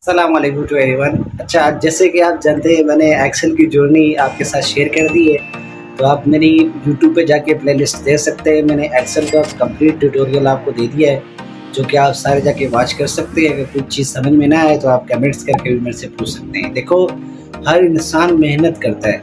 السلام علیکم to every one. اچھا، جیسے کہ آپ جانتے ہیں میں نے ایکسل کی جرنی آپ کے ساتھ شیئر کر دی ہے، تو آپ میری یوٹیوب پہ جا کے پلے لسٹ دیکھ سکتے ہیں۔ میں نے ایکسل کا کمپلیٹ ٹیوٹوریل آپ کو دے دیا ہے، جو کہ آپ سارے جا کے واچ کر سکتے ہیں۔ اگر کوئی چیز سمجھ میں نہ آئے تو آپ کمنٹس کر کے بھی میرے سے پوچھ سکتے ہیں۔ دیکھو، ہر انسان محنت کرتا ہے۔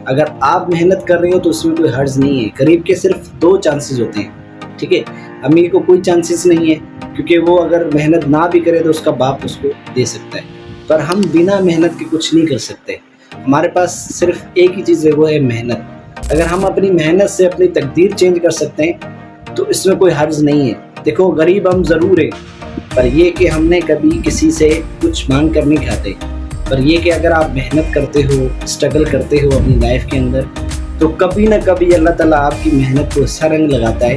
اگر آپ محنت کر رہے ہو تو اس میں کوئی حرج نہیں ہے۔ غریب کے صرف 2 چانسز ہوتے ہیں، ٹھیک ہے؟ امیر کو کوئی چانسز نہیں ہے، کیونکہ وہ اگر محنت نہ بھی کرے تو اس کا باپ اس کو دے سکتا ہے، پر ہم بنا محنت کے کچھ نہیں کر سکتے۔ ہمارے پاس صرف ایک ہی چیز ہے، وہ ہے محنت۔ اگر ہم اپنی محنت سے اپنی تقدیر چینج کر سکتے ہیں تو اس میں کوئی حرج نہیں ہے۔ دیکھو، غریب ہم ضرور ہیں، پر یہ کہ ہم نے کبھی کسی سے کچھ مانگ کر نہیں کھاتے۔ پر یہ کہ اگر آپ محنت کرتے ہو، اسٹرگل کرتے ہو اپنی لائف کے اندر، تو کبھی نہ کبھی اللہ تعالیٰ آپ کی محنت کو ایسا رنگ لگاتا ہے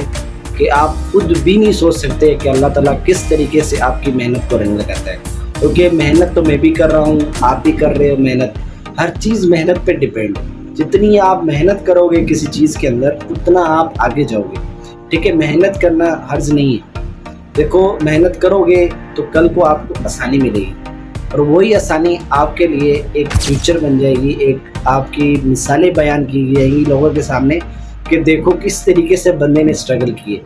کہ آپ خود بھی نہیں سوچ سکتے کہ اللہ تعالیٰ کس طریقے سے آپ کی محنت کو رنگ لگاتا ہے۔ کیونکہ محنت تو میں بھی کر رہا ہوں، آپ بھی کر رہے ہو محنت۔ ہر چیز محنت پہ ڈیپینڈ۔ جتنی آپ محنت کرو گے کسی چیز کے اندر، اتنا آپ آگے جاؤ گے، ٹھیک ہے؟ محنت کرنا حرج نہیں ہے۔ دیکھو، محنت کرو گے تو کل کو آپ کو آسانی ملے گی، اور وہی آسانی آپ کے لیے ایک فیوچر بن جائے گی، ایک آپ کی مثالیں بیان کی جائیں گی لوگوں کے سامنے کہ دیکھو کس طریقے سے بندے نے اسٹرگل کیے۔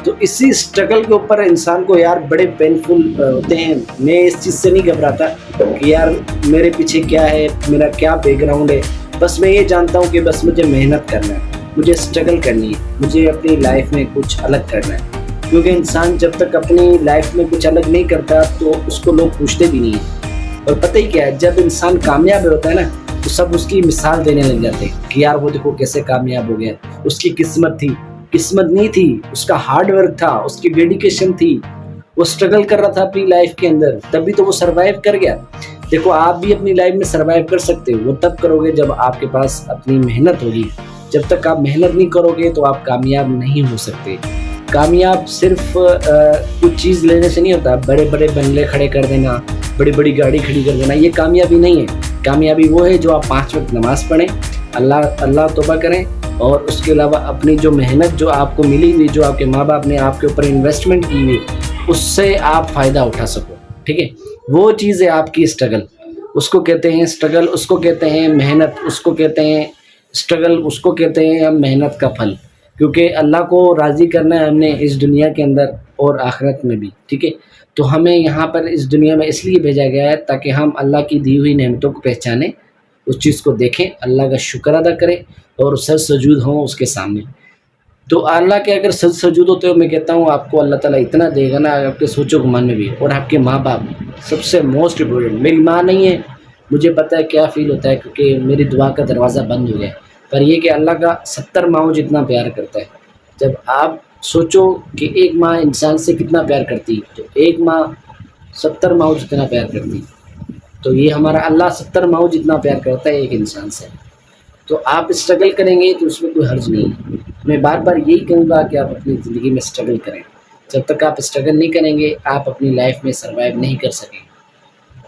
تو اسی اسٹرگل کے اوپر انسان کو یار بڑے پینفل ہوتے ہیں۔ میں اس چیز سے نہیں گھبراتا کہ یار میرے پیچھے کیا ہے، میرا کیا بیک گراؤنڈ ہے۔ بس میں یہ جانتا ہوں کہ بس مجھے محنت کرنا ہے، مجھے اسٹرگل کرنی ہے، مجھے اپنی لائف میں کچھ الگ کرنا ہے۔ کیونکہ انسان جب تک اپنی لائف میں کچھ الگ نہیں کرتا تو اس کو لوگ پوچھتے بھی نہیں ہیں۔ اور پتہ ہی کیا ہے، جب انسان کامیاب ہوتا ہے نا تو سب اس کی مثال دینے لگ جاتے ہیں کہ یار وہ دیکھو کیسے کامیاب ہو گیا، اس کی قسمت تھی۔ قسمت نہیں تھی، اس کا ہارڈ ورک تھا، اس کی ڈیڈیکیشن تھی، وہ اسٹرگل کر رہا تھا اپنی لائف کے اندر، تبھی تو وہ سروائیو کر گیا۔ دیکھو، آپ بھی اپنی لائف میں سروائیو کر سکتے ہو، وہ تب کرو گے جب آپ کے پاس اپنی محنت ہوگی۔ جب تک آپ محنت نہیں کرو گے تو آپ کامیاب نہیں ہو سکتے۔ کامیاب صرف کچھ چیز لینے سے نہیں ہوتا، بڑے بڑے بنگلے کھڑے کر دینا، بڑی بڑی گاڑی کھڑی کر دینا، یہ کامیابی نہیں ہے۔ کامیابی وہ ہے جو آپ 5 وقت نماز پڑھیں، اللہ توبہ کریں، اور اس کے علاوہ اپنی جو محنت جو آپ کو ملی ہوئی، جو آپ کے ماں باپ نے آپ کے اوپر انویسٹمنٹ کی ہوئی، اس سے آپ فائدہ اٹھا سکو، ٹھیک ہے؟ وہ چیز ہے آپ کی اسٹرگل۔ اس کو کہتے ہیں اسٹرگل، اس کو کہتے ہیں محنت، اس کو کہتے ہیں اسٹرگل، اس کو کہتے ہیں ہم محنت کا پھل۔ کیونکہ اللہ کو راضی کرنا ہے ہم نے اس دنیا کے اندر اور آخرت میں بھی، ٹھیک ہے؟ تو ہمیں یہاں پر اس دنیا میں اس لیے بھیجا گیا ہے تاکہ ہم اللہ کی دی ہوئی نعمتوں کو پہچانیں، اس چیز کو دیکھیں، اللہ کا شکر ادا کریں اور سر سجود ہوں اس کے سامنے۔ تو اللہ کے اگر سر سجود ہوتے ہو، میں کہتا ہوں آپ کو اللہ تعالیٰ اتنا دے گا نا، آپ کے سوچ و گمان میں بھی۔ اور آپ کے ماں باپ سب سے موسٹ امپورٹنٹ۔ میری ماں نہیں ہے، مجھے پتہ ہے کیا فیل ہوتا ہے، کیونکہ میری دعا کا دروازہ بند ہو گیا ہے، پر یہ کہ اللہ کا 70 ماؤں جتنا پیار کرتا ہے۔ جب آپ سوچو کہ ایک ماں انسان سے کتنا پیار کرتی، تو ایک ماں 70 ماؤں جتنا پیار کرتی، تو یہ ہمارا اللہ 70 ماؤں جتنا پیار کرتا ہے ایک انسان سے۔ تو آپ اسٹرگل کریں گے تو اس میں کوئی حرج نہیں ہے۔ میں بار بار یہی کہوں گا کہ آپ اپنی زندگی میں اسٹرگل کریں۔ جب تک آپ اسٹرگل نہیں کریں گے، آپ اپنی لائف میں سروائیو نہیں کر سکیں۔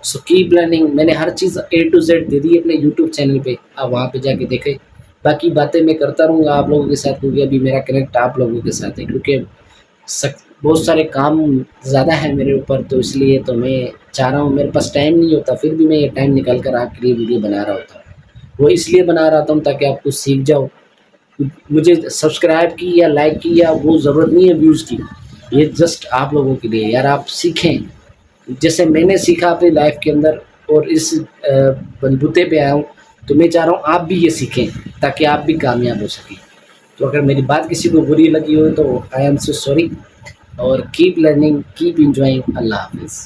So keep learning. میں نے ہر چیز A to Z دے دی اپنے یوٹیوب چینل پہ، آپ وہاں پہ جا کے دیکھیں۔ باقی باتیں میں کرتا رہوں گا آپ لوگوں کے ساتھ، کیونکہ ابھی میرا کنیکٹ آپ لوگوں کے ساتھ ہے، کیونکہ بہت سارے کام زیادہ ہیں میرے اوپر، تو اس لیے تو میں چاہ رہا ہوں، میرے پاس ٹائم نہیں ہوتا، پھر بھی میں یہ ٹائم نکال کر آپ کے لیے ویڈیو بنا رہا ہوتا ہوں۔ وہ اس لیے بنا رہا ہوں تاکہ آپ کچھ سیکھ جاؤ۔ مجھے سبسکرائب کی یا لائک کی یا وہ ضرورت نہیں ہے ویوز کی، یہ جسٹ آپ لوگوں کے لیے، یار آپ سیکھیں جیسے میں نے سیکھا اپنی لائف کے اندر، اور اس بلبوتے پہ آیا ہوں، تو میں چاہ رہا ہوں آپ بھی یہ سیکھیں تاکہ آپ بھی کامیاب ہو سکیں۔ تو اگر میری بات کسی کو بری لگی ہو تو آئی ایم سو سوری، اور کیپ لرننگ، کیپ انجوائنگ۔ اللہ حافظ۔